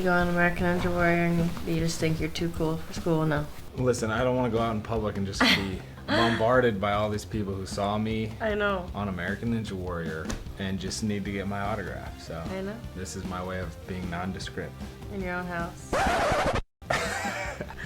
go on American Ninja Warrior and you just think you're too cool for school now? Listen, I don't want to go out in public and just be bombarded by all these people who saw me I know. on American Ninja Warrior and just need to get my autograph. So I know. this is my way of being nondescript. In your own house.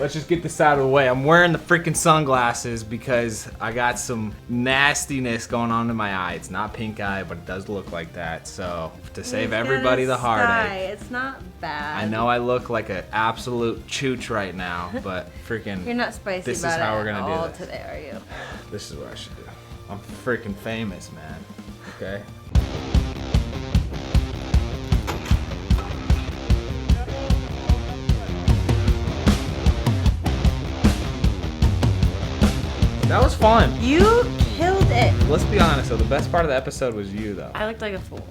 Let's just get this out of the way. I'm wearing the freaking sunglasses because I got some nastiness going on in my eye. It's not pink eye, but it does look like that. So to save everybody the heartache. It's not bad. I know I look like an absolute chooch right now, but freaking You're not spicy this about is how it we're gonna at all do this. today, are you? This is what I should do. I'm freaking famous, man. Okay? That was fun. You killed it. Let's be honest though, the best part of the episode was you though. I looked like a fool.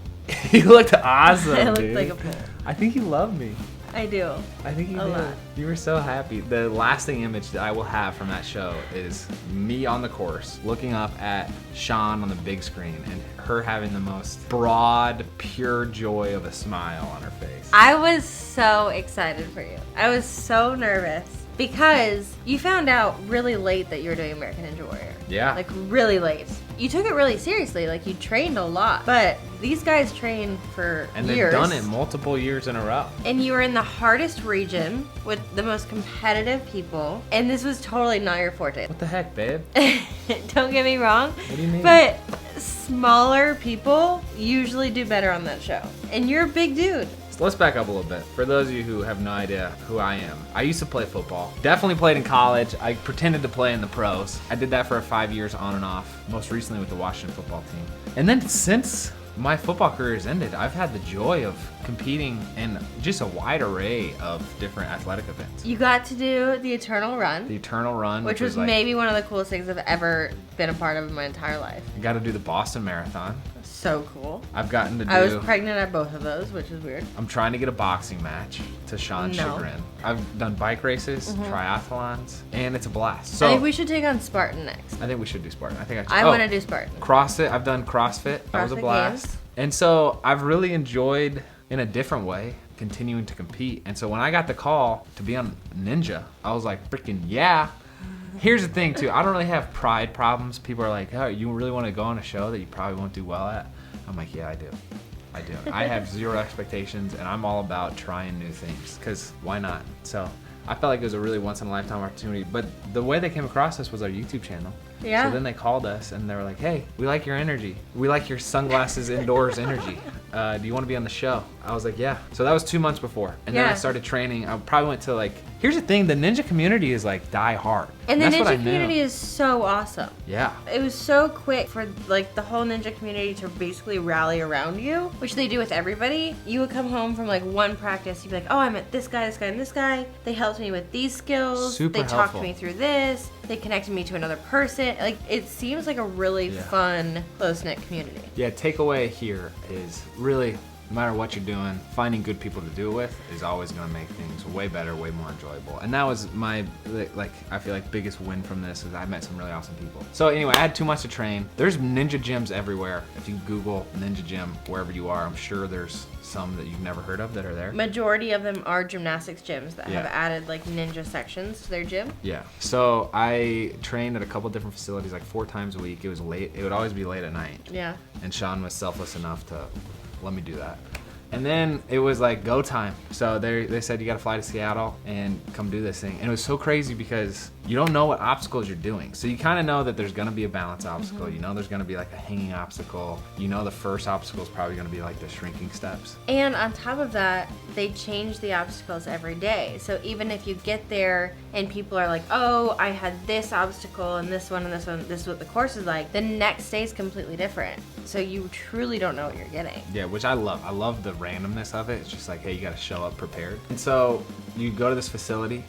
You looked awesome, I looked dude. like a fool. I think you love me. I do. I think you A do. lot. You were so happy. The lasting image that I will have from that show is me on the course, looking up at Shawn on the big screen, and her having the most broad, pure joy of a smile on her face. I was so excited for you. I was so nervous because you found out really late that you were doing American Ninja Warrior. Yeah. Like really late. You took it really seriously. Like you trained a lot. But these guys train for And years. they've done it multiple years in a row. And you were in the hardest region with the most competitive people. And this was totally not your forte. What the heck, babe? Don't get me wrong. What do you mean? But smaller people usually do better on that show. And you're a big dude. So let's back up a little bit. For those of you who have no idea who I am, I used to play football. Definitely played in college. I pretended to play in the pros. I did that for 5 years on and off, most recently with the Washington football team. And then since my football career has ended, I've had the joy of competing in just a wide array of different athletic events. You got to do the Eternal Run. The Eternal Run, Which was like, maybe one of the coolest things I've ever been a part of in my entire life. I got to do the Boston Marathon. So cool. I've gotten to do. I was pregnant at both of those, which is weird. I'm trying to get a boxing match to Shawn's No. chagrin. I've done bike races, triathlons, and it's a blast. So I think we should take on Spartan next. I think we should do Spartan. I think I want to do Spartan. CrossFit. I've done CrossFit. That was a CrossFit blast. Games. And so I've really enjoyed, in a different way, continuing to compete. And so when I got the call to be on Ninja, I was like, freaking yeah. Here's the thing too. I don't really have pride problems. People are like, oh, you really want to go on a show that you probably won't do well at? I'm like, yeah, I do. I do. I have zero expectations, and I'm all about trying new things, because why not? So I felt like it was a really once-in-a-lifetime opportunity. But the way they came across us was our YouTube channel. Yeah. So then they called us, and they were like, hey, we like your energy. We like your sunglasses indoors energy. Do you want to be on the show? I was like, yeah. So that was 2 months before. And then I Yeah. started training. I probably went to like, here's the thing, the ninja community is like die hard. And the that's what I ninja knew. community is so awesome. Yeah. It was so quick for like the whole ninja community to basically rally around you, which they do with everybody. You would come home from like one practice, you'd be like, oh, I met this guy, this guy, and this guy. They helped me with these skills. Super they talked helpful. me through this. They connected me to another person. Like it seems like a really Yeah. fun, close-knit community. Yeah, takeaway here is really, no matter what you're doing, finding good people to do it with is always going to make things way better, way more enjoyable. And that was my, like, I feel like biggest win from this is I met some really awesome people. So anyway, I had 2 months to train. There's ninja gyms everywhere. If you Google ninja gym, wherever you are, I'm sure there's some that you've never heard of that are there. Majority of them are gymnastics gyms that have Yeah. added like ninja sections to their gym. Yeah. So I trained at a couple different facilities like 4 times a week. It was late. It would always be late at night. Yeah. And Shawn was selfless enough to let me do that. And then it was like go time. So they said you gotta fly to Seattle and come do this thing. And it was so crazy because you don't know what obstacles you're doing. So you kind of know that there's gonna be a balance obstacle. You know there's gonna be like a hanging obstacle. You know the first obstacle is probably gonna be like the shrinking steps. And on top of that, they change the obstacles every day. So even if you get there and people are like, oh, I had this obstacle and this one and this one, this is what the course is like, the next day is completely different. So you truly don't know what you're getting. Yeah, which I love. I love the randomness of it. It's just like, hey, you gotta show up prepared. And so you go to this facility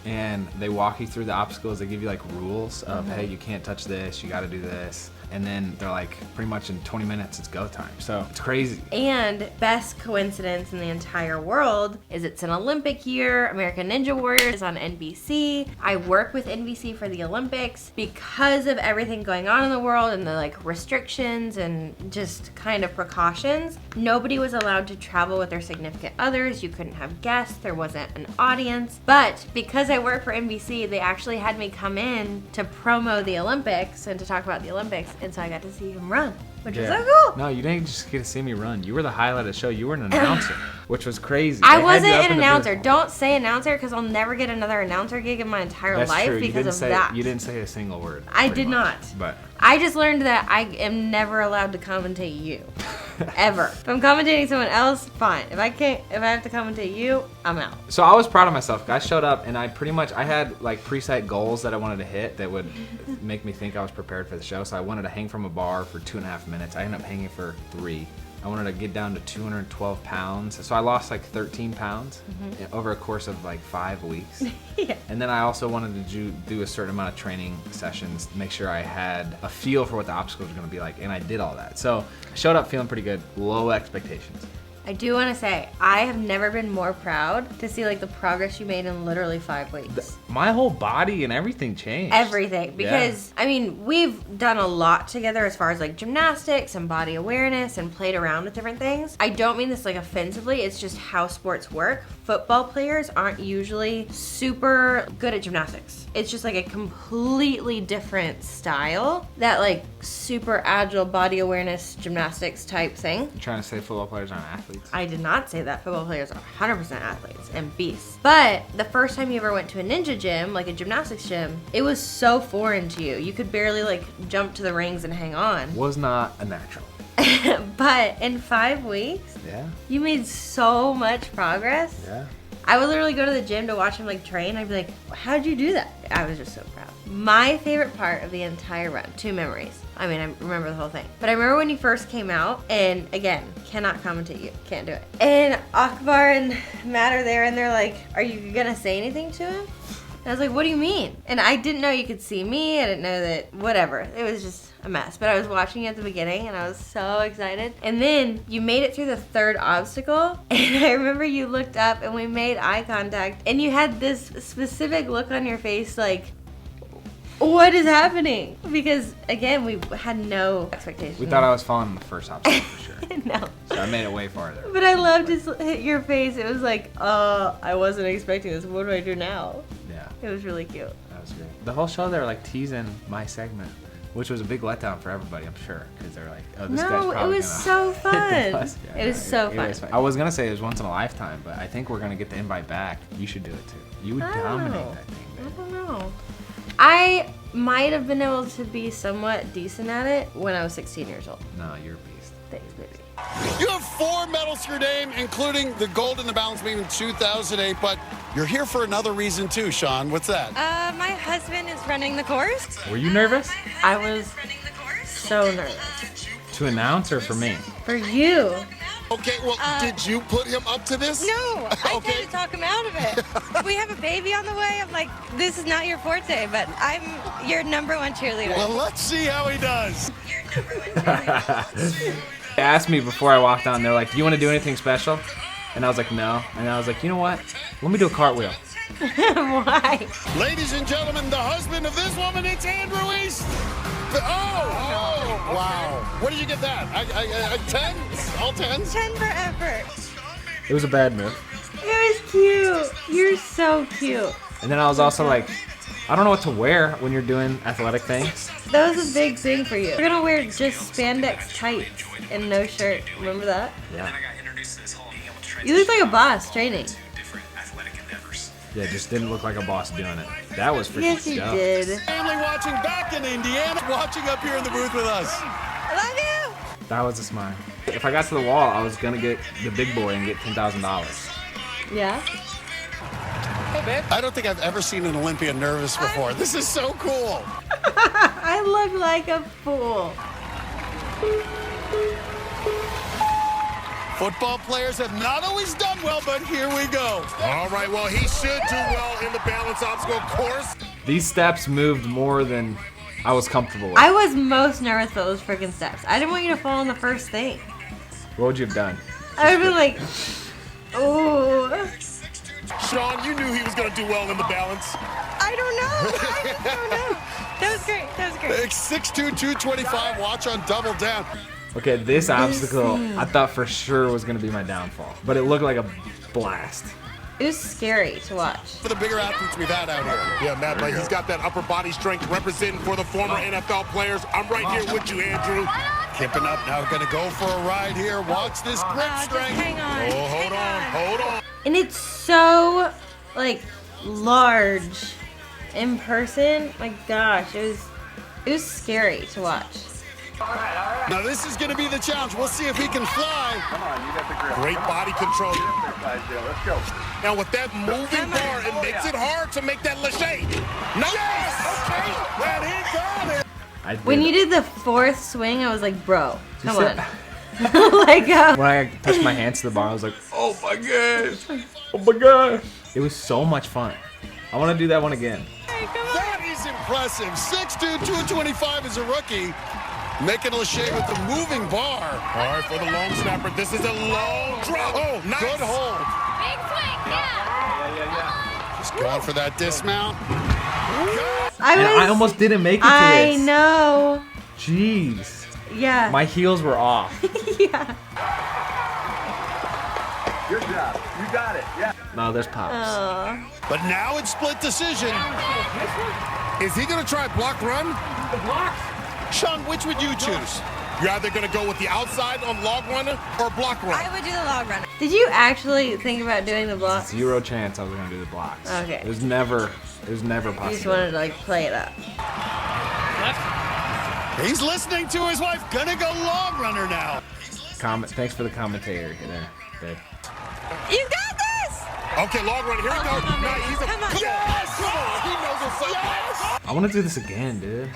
and they walk you through the obstacles. They give you like rules of, hey, you can't touch this, you got to do this. And then they're like, pretty much in 20 minutes, it's go time. So it's crazy. And best coincidence in the entire world is it's an Olympic year. American Ninja Warrior is on NBC. I work with NBC for the Olympics. Because of everything going on in the world and the like restrictions and just kind of precautions, nobody was allowed to travel with their significant others. You couldn't have guests. There wasn't an audience. But because I work for NBC, they actually had me come in to promo the Olympics and to talk about the Olympics. And so I got to see him run, which is so cool. No, you didn't just get to see me run. You were the highlight of the show. You were an announcer, which was crazy. I wasn't an announcer. Don't say announcer because I'll never get another announcer gig in my entire life because of that. You didn't say a single word. I did not. But I just learned that I am never allowed to commentate you. Ever. If I'm commentating someone else, fine. If I have to commentate you, I'm out. So I was proud of myself. I showed up and I had like preset goals that I wanted to hit that would make me think I was prepared for the show. So I wanted to hang from a bar for 2.5 minutes. I ended up hanging for 3. I wanted to get down to 212 pounds. So I lost like 13 pounds over a course of like 5 weeks. Yeah. And then I also wanted to do a certain amount of training sessions to make sure I had a feel for what the obstacles were going to be like. And I did all that. So I showed up feeling pretty good, low expectations. I do want to say, I have never been more proud to see like the progress you made in literally 5 weeks. My whole body and everything changed. Everything. Because, I mean, we've done a lot together as far as like gymnastics and body awareness and played around with different things. I don't mean this like offensively, it's just how sports work. Football players aren't usually super good at gymnastics. It's just like a completely different style, that like super agile body awareness gymnastics type thing. You're trying to say football players aren't athletes? I did not say that. Football players are 100% athletes and beasts. But the first time you ever went to a ninja gym, like a gymnastics gym, it was so foreign to you. You could barely like jump to the rings and hang on. Was not a natural. But in 5 weeks, you made so much progress. Yeah. I would literally go to the gym to watch him like train. I'd be like, how'd you do that? I was just so proud. My favorite part of the entire run, 2 memories. I mean, I remember the whole thing. But I remember when you first came out, and again, cannot commentate you. Can't do it. And Akbar and Matt are there, and they're like, are you gonna say anything to him? And I was like, what do you mean? And I didn't know you could see me. I didn't know that, whatever. It was just a mess. But I was watching you at the beginning and I was so excited. And then you made it through the 3rd obstacle. And I remember you looked up and we made eye contact. And you had this specific look on your face like, what is happening? Because again, we had no expectations. We thought I was falling in the first obstacle for sure. No. So I made it way farther. But I loved to hit your face. It was like, I wasn't expecting this. What do I do now? Yeah. It was really cute. That was great. The whole show they were like teasing my segment, which was a big letdown for everybody, I'm sure, because they're like, "Oh, this guy's probably it was so fun. hit the bus." Yeah, it was so fun. I was gonna say it was once in a lifetime, but I think we're gonna get the invite back. You should do it too. You would dominate that thing, I man. don't know. I might have been able to be somewhat decent at it when I was 16 years old. No, you're a beast. Thanks, baby. You have 4 medals to your name, including the gold in the balance beam in 2008, but you're here for another reason too, Shawn. What's that? My husband is running the course. Were you nervous? I was so nervous. To announce or for me? For you. Okay, well, did you put him up to this? No, I Okay. tried to talk him out of it. We have a baby on the way. I'm like, this is not your forte, but I'm your #1 cheerleader. Well, let's see how he does. They asked me before I walked on, they're like, do you want to do anything special? And I was like, no. And I was like, you know what? Let me do a cartwheel. Why? Ladies and gentlemen, the husband of this woman, it's Andrew East. Oh, wow. Where did you get that? 10? All 10s? 10 for effort. It was a bad move. It was cute. You're so cute. And then I was also like, I don't know what to wear when you're doing athletic things. That was a big thing for you. You're gonna wear just spandex tights and no shirt. Remember that? Yeah. You look like a boss training. Yeah, just didn't look like a boss doing it. That was freaking Yes, you dope. did. Family watching back in Indiana, watching up here in the booth with us. I love you. That was a smile. If I got to the wall, I was gonna get the big boy and get $10,000. Yeah? I don't think I've ever seen an Olympian nervous before. This is so cool. I look like a fool. Football players have not always done well, but here we go. All right, well, he should do well in the balance obstacle course. These steps moved more than I was comfortable with. I was most nervous for those freaking steps. I didn't want you to fall on the first thing. What would you have done? I would be like, oh. Shawn, you knew he was going to do well in the balance. I don't know. I just don't know. That was great. That was great. 6'2", 225, watch on Double Down. Okay, this obstacle I thought for sure was going to be my downfall, but it looked like a blast. It was scary to watch. For the bigger athletes we've had out here. Yeah, Matt, like he's got that upper body strength representing for the former NFL players. I'm right here with you, Andrew. Kipping up now, gonna go for a ride here. Watch this grip Just strength. hang on. Oh, hold on. And it's so, like, large in person. My gosh, it was scary to watch. Now this is gonna be the challenge. We'll see if he can fly. Come on, you got the grip. Great body control. Let's go. Now with that moving bar, it makes it hard to make that lache. Nice! Okay, well, he got it. I did. When you did the fourth swing, I was like, bro, come said- on. Like, When I touched my hands to the bar, I was like, oh my gosh. Oh my gosh. It was so much fun. I want to do that one again. That is impressive. 6'2", 225 is a rookie. Making a lache with the moving bar. All right, for the long snapper, this is a long drop. Oh, nice. Good hold. Big swing, yeah. Just going for that dismount. I almost didn't make it to I this. know. Jeez. Yeah. My heels were off. Yeah. Good job. You got it. Yeah. No, there's pops. Aw. But now it's split decision. Is he going to try block run? Shawn, which would you choose? You're either going to go with the outside on log runner or block run. I would do the log runner. Did you actually think about doing the block? Zero chance I was gonna do the blocks. Okay. It was never possible. You just wanted to, like, play it up. He's listening to his wife. Gonna go log runner now. Thanks for the commentator there, babe. You got this! Okay, log runner. Here we go. Come on, Nice. baby. He's a, Come on. Yes! Come on. He knows what's up. Yes! I want to do this again, dude.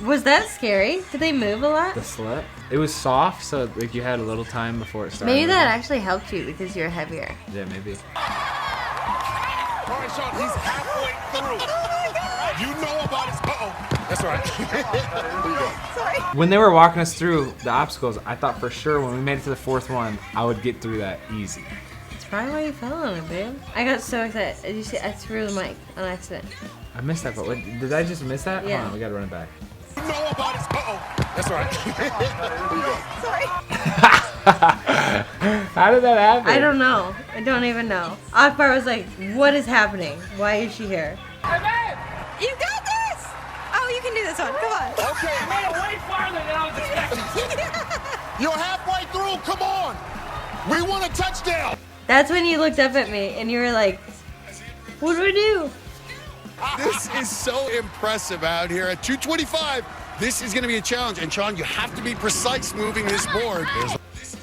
Was that scary? Did they move a lot? The slip. It was soft, so like you had a little time before it started. Maybe that actually helped you because you're heavier. Yeah, maybe. All right, Shawn, he's halfway through. You know about his... Uh-oh. That's all right. Sorry. When they were walking us through the obstacles, I thought for sure when we made it to the fourth one, I would get through that easy. That's probably why you fell on it, babe. I got so excited. Did you see? I threw the mic on accident. I missed that, but what, did I just miss that? Yeah. Hold on, we gotta run it back. You know about his... Uh-oh. That's all right. Sorry. How did that happen? I don't know. I don't even know. Akbar was like, what is happening? Why is she here? You got this! Oh, you can do this one. Come on. Okay, you made it way farther than I was expecting. You're halfway through. Come on. We want a touchdown. That's when you looked up at me and you were like, what do I do? This is so impressive out here at 225. This is going to be a challenge. And Shawn, you have to be precise moving this board.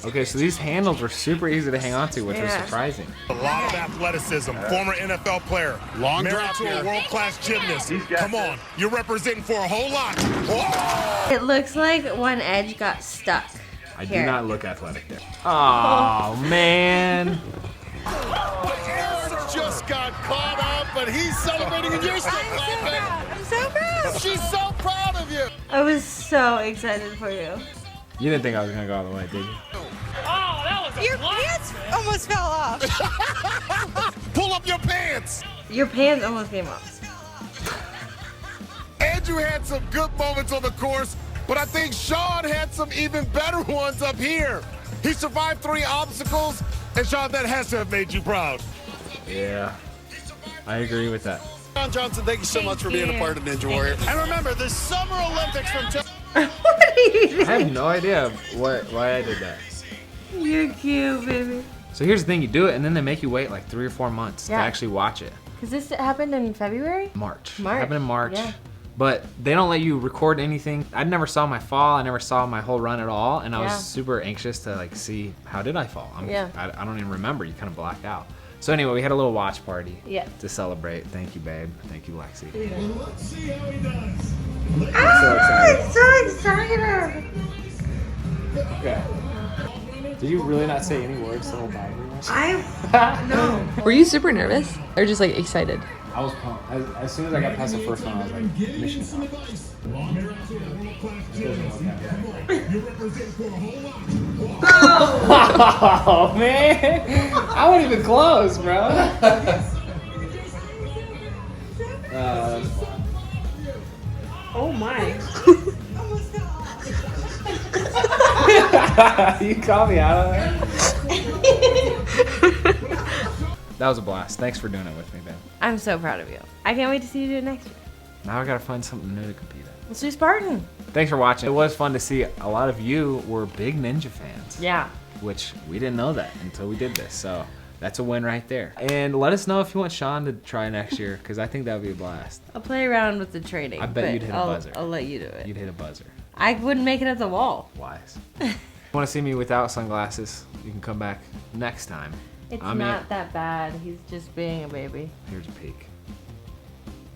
Okay, so these handles were super easy to hang on to, which was Yeah. surprising. A lot of athleticism. Former NFL player. Long Married drop to here. a world-class gymnast. got Come on. You're representing for a whole lot. Whoa. It looks like one edge got stuck. I Here. do not look athletic there. Oh, man. Just got caught up, but he's celebrating and you're still I'm so clapping. proud. I'm so proud. She's so proud of you. I was so excited for you. You didn't think I was gonna go all the way, did you? Your pants almost fell off. Pull up your pants. Your pants almost came off. Andrew had some good moments on the course, but I think Shawn had some even better ones up here. He survived 3 obstacles, and Shawn, that has to have made you proud. Yeah, I agree with that. Shawn Johnson, thank you so much for being a part of Ninja Warrior. And remember, the Summer Olympics from What are you doing? I have no idea why I did that. You're cute, baby. So here's the thing, you do it and then they make you wait like 3 or 4 months Yeah. to actually watch it. Because this happened in February? March. March, It happened in March. yeah. But they don't let you record anything. I never saw my fall. I never saw my whole run at all. And I was Yeah. super anxious to like see how did I fall. Yeah. I don't even remember. You kind of black out. So anyway, we had a little watch party Yeah. to celebrate. Thank you, babe. Thank you, Lexi. I'm so excited. Okay. Did you really not say any words the whole time? No. Were you super nervous or just like excited? I was pumped. As soon as I got past the first one, I was like, mission accomplished. Oh, man. I wasn't even close, bro. Oh my. You caught me out of there. That was a blast. Thanks for doing it with me, Ben. I'm so proud of you. I can't wait to see you do it next year. Now I gotta find something new to compete in. Let's do Spartan. Thanks for watching. It was fun to see a lot of you were big Ninja fans. Yeah. Which we didn't know that until we did this. So that's a win right there. And let us know if you want Shawn to try next year, because I think that would be a blast. I'll play around with the training. I bet but you'd hit a buzzer. I'll let you do it. You'd hit a buzzer. I wouldn't make it at the wall. Wise. If you want to see me without sunglasses, you can come back next time. It's I'm not that bad. He's just being a baby. Here's a peek.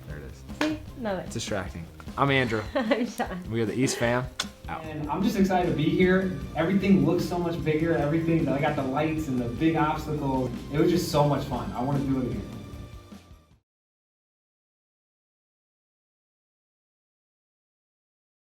There it is. See? No. It's distracting. I'm Andrew. I'm Shawn. We are the East fam. Out. And I'm just excited to be here. Everything looks so much bigger. Everything, I got the lights and the big obstacles. It was just so much fun. I want to do it again.